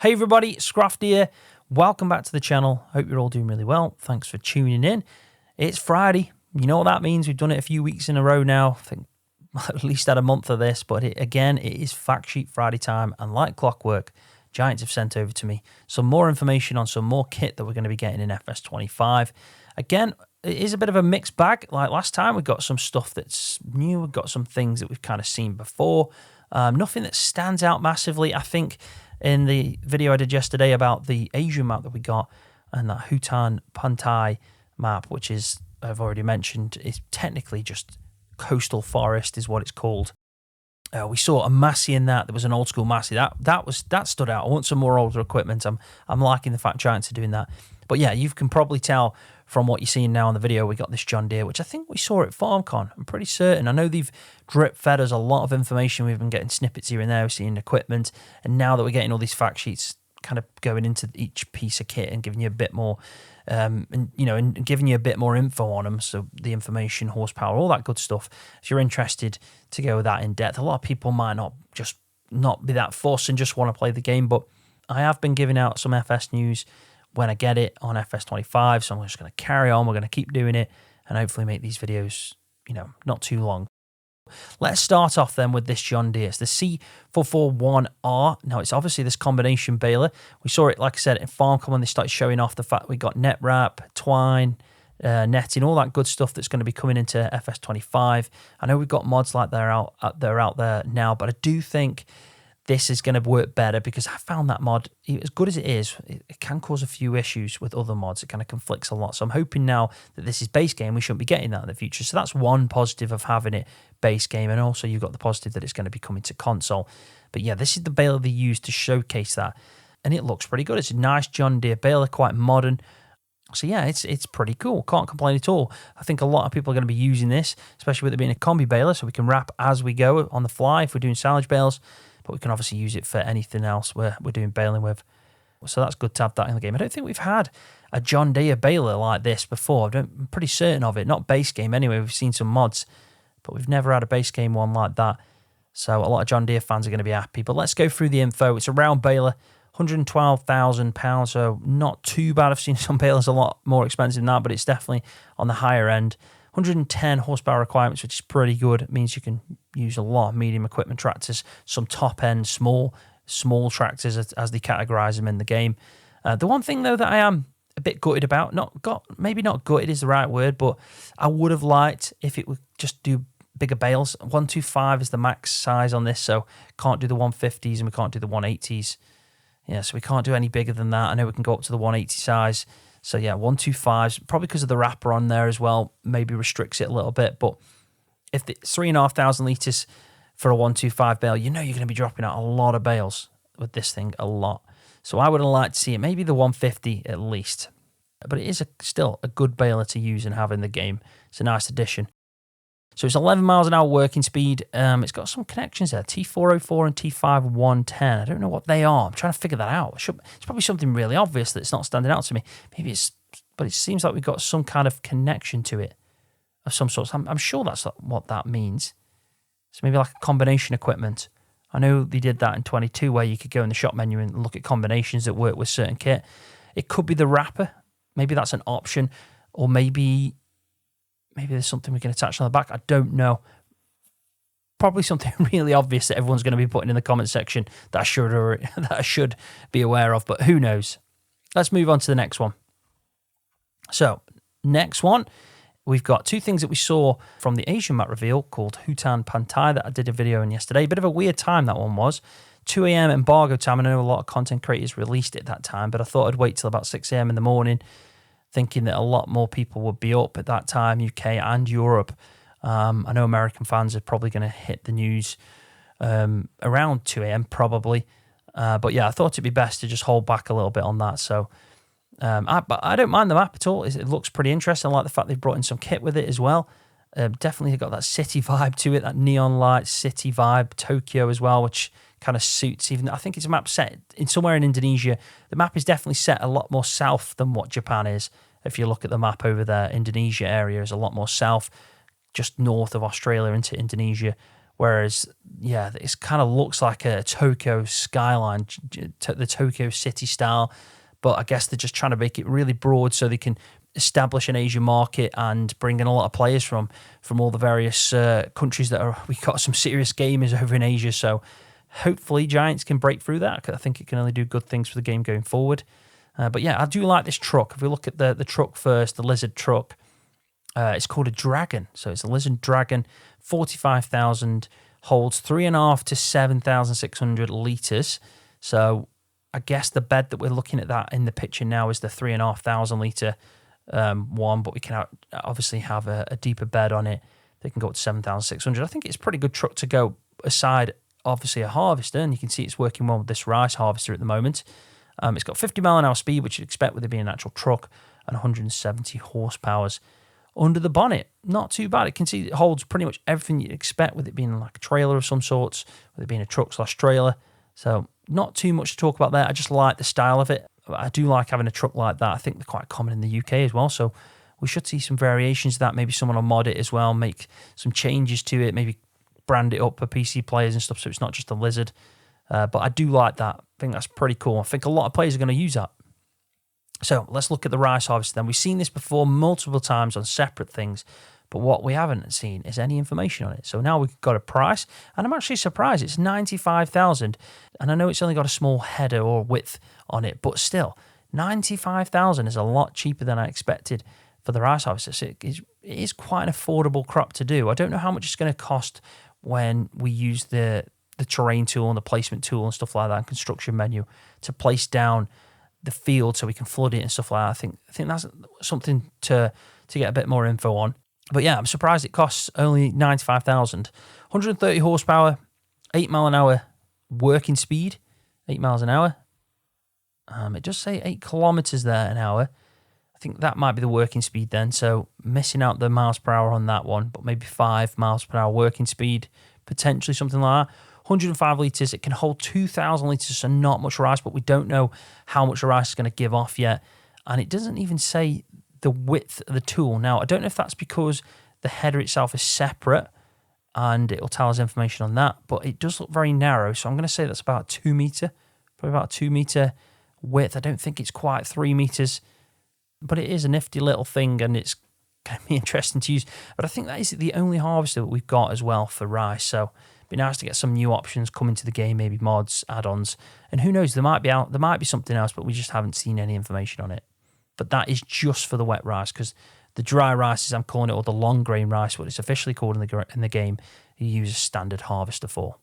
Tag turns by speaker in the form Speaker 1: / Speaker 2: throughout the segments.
Speaker 1: Hey everybody, Scroft here. Welcome back to the channel. Hope you're all doing really well. Thanks for tuning in. It's Friday. You know what that means. We've done it a few weeks in a row now. I think at least had a month of this, but it is Fact Sheet Friday time, and like clockwork, Giants have sent over to me some more information on some more kit that we're going to be getting in FS25. Again, it is a bit of a mixed bag. Like last time, we've got some stuff that's new. We've got some things that we've kind of seen before. Nothing that stands out massively. I think in the video I did yesterday about the Asian map that we got and that Bhutan Pantai map, which is, I've already mentioned, is technically just coastal forest is what it's called. We saw a Massey in that. There was an old school Massey. That stood out. I want some more older equipment. I'm liking the fact Giants are doing that. But yeah, you can probably tell from what you're seeing now in the video, we got this John Deere, which I think we saw at FarmCon. I'm pretty certain. I know they've drip fed us a lot of information. We've been getting snippets here and there, seeing equipment. And now that we're getting all these fact sheets kind of going into each piece of kit and giving you a bit more, and giving you a bit more info on them. So the information, horsepower, all that good stuff. If you're interested to go that in depth, a lot of people might not be that fussed and just want to play the game. But I have been giving out some FS news when I get it on FS25, so I'm just going to carry on. We're going to keep doing it and hopefully make these videos, not too long. Let's start off then with this John Deere. It's the C441R. Now, it's obviously this combination baler. We saw it, like I said, in FarmCon when they started showing off the fact we got net wrap, twine, netting, all that good stuff that's going to be coming into FS25. I know we've got mods like they're out there now, but I do think this is going to work better because I found that mod, as good as it is, it can cause a few issues with other mods. It kind of conflicts a lot. So I'm hoping now that this is base game, we shouldn't be getting that in the future. So that's one positive of having it base game. And also you've got the positive that it's going to be coming to console. But yeah, this is the baler they used to showcase that. And it looks pretty good. It's a nice John Deere baler, quite modern. So yeah, it's pretty cool. Can't complain at all. I think a lot of people are going to be using this, especially with it being a combi baler, so we can wrap as we go on the fly if we're doing silage bales. But we can obviously use it for anything else we're doing baling with. So that's good to have that in the game. I don't think we've had a John Deere baler like this before. I'm pretty certain of it. Not base game anyway. We've seen some mods, but we've never had a base game one like that. So a lot of John Deere fans are going to be happy. But let's go through the info. It's a round baler, £112,000. So not too bad. I've seen some balers a lot more expensive than that, but it's definitely on the higher end. 110 horsepower requirements, which is pretty good. It means you can use a lot of medium equipment tractors, some top-end small tractors as they categorize them in the game. The one thing, though, that I am a bit gutted about, maybe not gutted is the right word, but I would have liked if it would just do bigger bales. 125 is the max size on this, so can't do the 150s and we can't do the 180s. Yeah, so we can't do any bigger than that. I know we can go up to the 180 size. So yeah, 125s, probably because of the wrapper on there as well, maybe restricts it a little bit. But if it's 3,500 litres for a 125 bale, you're going to be dropping out a lot of bales with this thing, a lot. So I would have liked to see it, maybe the 150 at least. But it is still a good baler to use and have in the game. It's a nice addition. So it's 11 miles an hour working speed. It's got some connections there, T404 and T5110. I don't know what they are. I'm trying to figure that out. It's probably something really obvious that's not standing out to me. But it seems like we've got some kind of connection to it of some sort. I'm sure that's what that means. So maybe like a combination equipment. I know they did that in 22 where you could go in the shop menu and look at combinations that work with certain kit. It could be the wrapper. Maybe that's an option. Or maybe there's something we can attach on the back. I don't know. Probably something really obvious that everyone's going to be putting in the comment section that I should be aware of, but who knows? Let's move on to the next one. So, next one, we've got two things that we saw from the Asian map reveal called Bhutan Pantai that I did a video on yesterday. Bit of a weird time that one was. 2 a.m. embargo time. I know a lot of content creators released it at that time, but I thought I'd wait till about 6 a.m. in the morning, thinking that a lot more people would be up at that time, UK and Europe. I know American fans are probably going to hit the news around 2 a.m. probably. But yeah, I thought it'd be best to just hold back a little bit on that. So, but I don't mind the map at all. It looks pretty interesting. I like the fact they've brought in some kit with it as well. Definitely got that city vibe to it, that neon light city vibe, Tokyo as well, which kind of suits even. I think it's a map set in somewhere in Indonesia. The map is definitely set a lot more south than what Japan is. If you look at the map over there, Indonesia area is a lot more south, just north of Australia into Indonesia, Whereas, yeah, this kind of looks like a Tokyo skyline, the Tokyo city style. But I guess they're just trying to make it really broad so they can establish an Asian market and bring in a lot of players from all the various countries that are. We got some serious gamers over in Asia, so hopefully Giants can break through that. I think it can only do good things for the game going forward. But yeah, I do like this truck. If we look at the truck first, the Lizard truck, it's called a Dragon. So it's a Lizard Dragon, 45,000, holds 3.5 to 7,600 litres. So I guess the bed that we're looking at that in the picture now is the 3,500 litre one, but we can obviously have a deeper bed on it. They can go up to 7,600. I think it's a pretty good truck to go aside, obviously, a harvester, and you can see it's working well with this rice harvester at the moment. It's got 50 mile an hour speed, which you'd expect with it being an actual truck, and 170 horsepower under the bonnet. Not too bad. You can see it holds pretty much everything you'd expect with it being like a trailer of some sorts, with it being a truck/trailer. So not too much to talk about there. I just like the style of it. I do like having a truck like that. I think they're quite common in the UK as well, so we should see some variations of that. Maybe someone will mod it as well, make some changes to it, maybe brand it up for PC players and stuff so it's not just a Lizard. But I do like that. I think that's pretty cool. I think a lot of players are going to use that. So let's look at the rice harvester then. We've seen this before multiple times on separate things, but what we haven't seen is any information on it. So now we've got a price, and I'm actually surprised. It's 95,000, and I know it's only got a small header or width on it, but still, 95,000 is a lot cheaper than I expected for the rice harvester. So it is quite an affordable crop to do. I don't know how much it's going to cost when we use the terrain tool and the placement tool and stuff like that, and construction menu to place down the field so we can flood it and stuff like that. I think that's something to get a bit more info on. But yeah, I'm surprised it costs only 95,000. 130 horsepower, 8 mile an hour working speed, 8 miles an hour. It does say 8 kilometers there an hour. I think that might be the working speed then. So missing out the miles per hour on that one, but maybe 5 miles per hour working speed, potentially something like that. 105 litres. It can hold 2,000 litres, so not much rice, but we don't know how much the rice is going to give off yet. And it doesn't even say the width of the tool. Now, I don't know if that's because the header itself is separate and it'll tell us information on that, but it does look very narrow. So I'm going to say that's about 2 metre, probably about 2 metre width. I don't think it's quite 3 metres, but it is a nifty little thing and it's going to be interesting to use. But I think that is the only harvester that we've got as well for rice. So be nice to get some new options coming to the game, maybe mods, add-ons, and who knows, there might be something else, but we just haven't seen any information on it. But that is just for the wet rice, because the dry rice, as I'm calling it, or the long grain rice, what it's officially called in the game, you use a standard harvester for.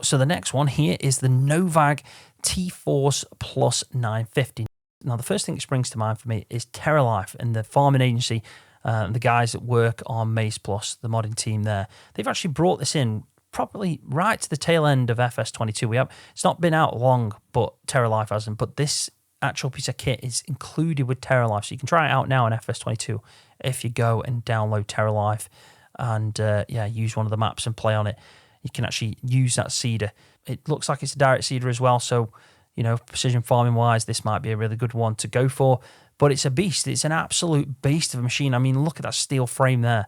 Speaker 1: So the next one here is the Novag T-Force Plus 950. Now, the first thing that springs to mind for me is TerraLife and the farming agency. The guys that work on Maize Plus, the modding team there, they've actually brought this in probably right to the tail end of FS22. It's not been out long, but TerraLife hasn't. But this actual piece of kit is included with TerraLife, so you can try it out now on FS22 if you go and download TerraLife and use one of the maps and play on it. You can actually use that seeder. It looks like it's a direct seeder as well, so precision farming wise, this might be a really good one to go for. But it's a beast. It's an absolute beast of a machine. I mean, look at that steel frame there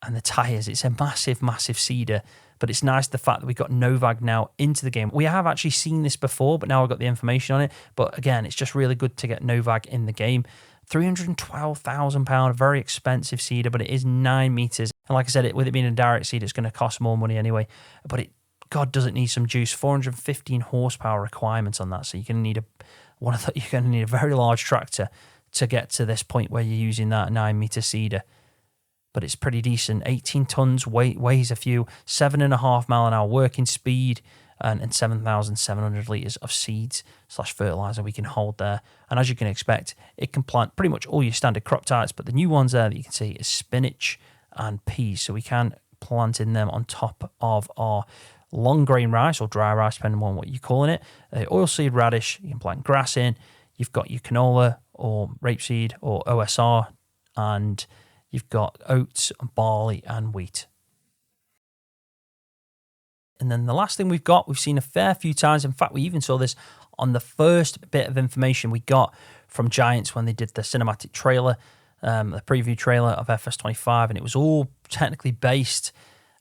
Speaker 1: and the tyres. It's a massive, massive seeder. But it's nice the fact that we've got Novag now into the game. We have actually seen this before, but now I've got the information on it. But again, it's just really good to get Novag in the game. £312,000, very expensive seeder, but it is 9 metres. And like I said, with it being a direct seeder, it's going to cost more money anyway. But God, does it need some juice. 415 horsepower requirements on that. So you're going to need you're going to need a very large tractor to get to this point where you're using that 9 metre seeder. But it's pretty decent. 18 tons, weighs a few, 7.5 mile an hour working speed, and 7,700 litres of seeds/fertiliser we can hold there. And as you can expect, it can plant pretty much all your standard crop types, but the new ones there that you can see is spinach and peas. So we can plant in them on top of our long grain rice or dry rice, depending on what you're calling it. Oilseed radish, you can plant grass in. You've got your canola or rapeseed or OSR, and you've got oats, barley, and wheat. And then the last thing we've seen a fair few times. In fact, we even saw this on the first bit of information we got from Giants when they did the cinematic trailer, the preview trailer of FS25, and it was all technically based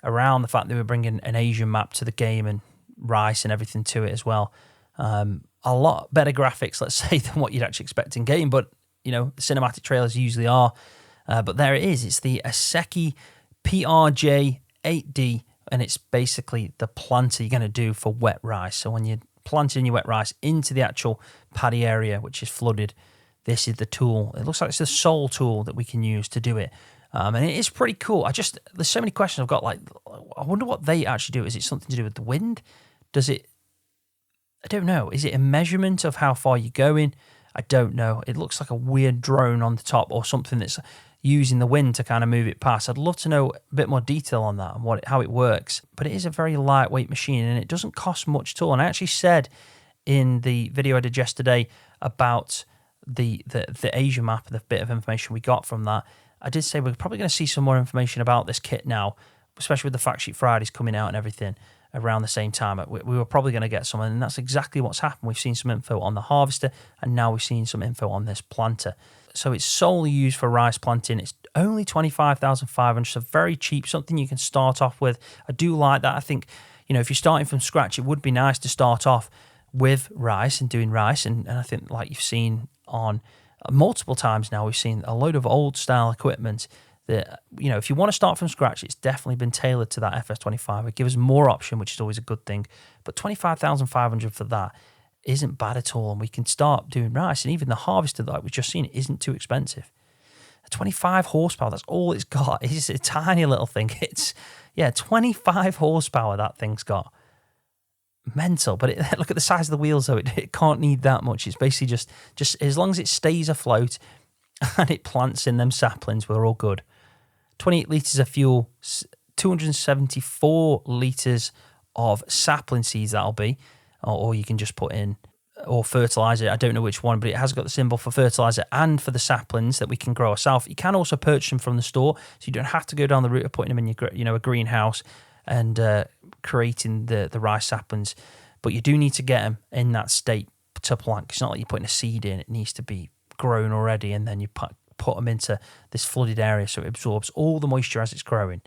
Speaker 1: around the fact that we're bringing an Asian map to the game and rice and everything to it as well. A lot better graphics, let's say, than what you'd actually expect in game, but cinematic trailers usually are. But there it is. It's the ISEKI PRJ 8D, and it's basically the planter you're going to do for wet rice. So when you're planting your wet rice into the actual paddy area, which is flooded, this is the tool. It looks like it's the sole tool that we can use to do it. And it is pretty cool. There's so many questions I've got. Like, I wonder what they actually do. Is it something to do with the wind? I don't know. Is it a measurement of how far you're going? I don't know. It looks like a weird drone on the top or something that's using the wind to kind of move it past. I'd love to know a bit more detail on that and how it works. But it is a very lightweight machine, and it doesn't cost much at all. And I actually said in the video I did yesterday about the Asia map, the bit of information we got from that, I did say we're probably going to see some more information about this kit now, especially with the Fact Sheet Fridays coming out and everything around the same time. We were probably going to get some, and that's exactly what's happened. We've seen some info on the harvester, and now we've seen some info on this planter. So it's solely used for rice planting. It's only 25,500, so very cheap, something you can start off with. I do like that. I think, if you're starting from scratch, it would be nice to start off with rice and doing rice, and I think, like you've seen on multiple times now, we've seen a load of old style equipment that, if you want to start from scratch, it's definitely been tailored to that FS25. It gives more option, which is always a good thing. But 25,500 for that isn't bad at all, and we can start doing rice. And even the harvester that we've just seen isn't too expensive. 25 horsepower, that's all it's got. It's a tiny little thing. 25 horsepower that thing's got. Mental. But look at the size of the wheels, though. It can't need that much. It's basically just as long as it stays afloat and it plants in them saplings, we're all good. 28 litres of fuel, 274 litres of sapling seeds that'll be, or you can just put in, or fertiliser. I don't know which one, but it has got the symbol for fertiliser and for the saplings that we can grow ourselves. You can also purchase them from the store, so you don't have to go down the route of putting them in a greenhouse and creating the rice saplings. But you do need to get them in that state to plant. It's not like you're putting a seed in. It needs to be grown already, and then you put them into this flooded area so it absorbs all the moisture as it's growing,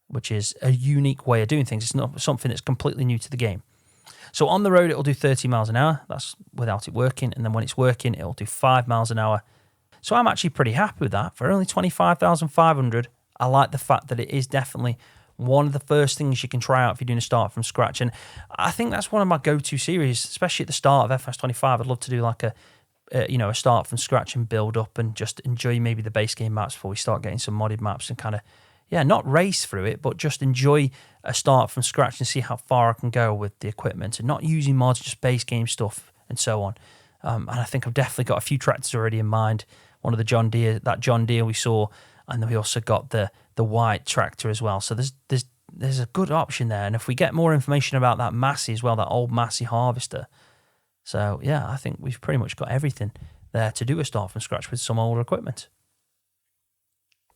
Speaker 1: which is a unique way of doing things. It's not something that's completely new to the game. So on the road, it'll do 30 miles an hour. That's without it working. And then when it's working, it'll do 5 miles an hour. So I'm actually pretty happy with that. For only 25,500, I like the fact that it is definitely one of the first things you can try out if you're doing a start from scratch. And I think that's one of my go-to series, especially at the start of FS25. I'd love to do like a start from scratch and build up and just enjoy maybe the base game maps before we start getting some modded maps and kind of, not race through it, but just enjoy a start from scratch and see how far I can go with the equipment and not using mods, just base game stuff and so on. And I think I've definitely got a few tractors already in mind. One of the John Deere we saw, and then we also got the white tractor as well. So there's a good option there. And if we get more information about that Massey as well, that old Massey harvester. So yeah, I think we've pretty much got everything there to do a start from scratch with some older equipment.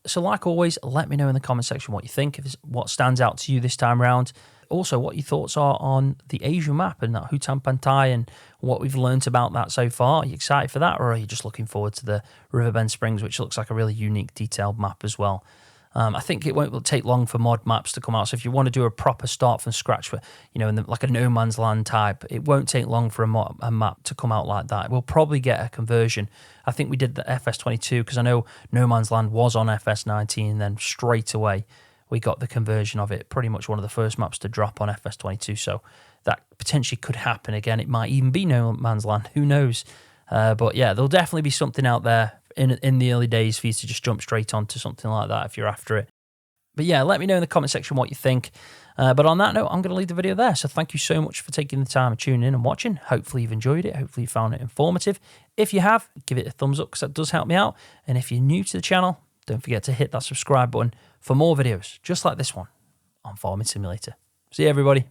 Speaker 1: So like always, let me know in the comment section what you think, what stands out to you this time around. Also, what your thoughts are on the Asia map and that Hutan Pantai and what we've learnt about that so far. Are you excited for that, or are you just looking forward to the Riverbend Springs, which looks like a really unique, detailed map as well? I think it won't take long for mod maps to come out. So if you want to do a proper start from scratch, like a no man's land type, it won't take long for a map to come out like that. We'll probably get a conversion. I think we did the FS22 because I know no man's land was on FS19, and then straight away we got the conversion of it. Pretty much one of the first maps to drop on FS22. So that potentially could happen again. It might even be no man's land. Who knows? But yeah, there'll definitely be something out there in the early days for you to just jump straight onto something like that if you're after it. But yeah, let me know in the comment section what you think. But on that note, I'm going to leave the video there. So thank you so much for taking the time and tuning in and watching. Hopefully you've enjoyed it. Hopefully you found it informative. If you have, give it a thumbs up because that does help me out. And if you're new to the channel, don't forget to hit that subscribe button for more videos just like this one on Farming Simulator. See you, everybody.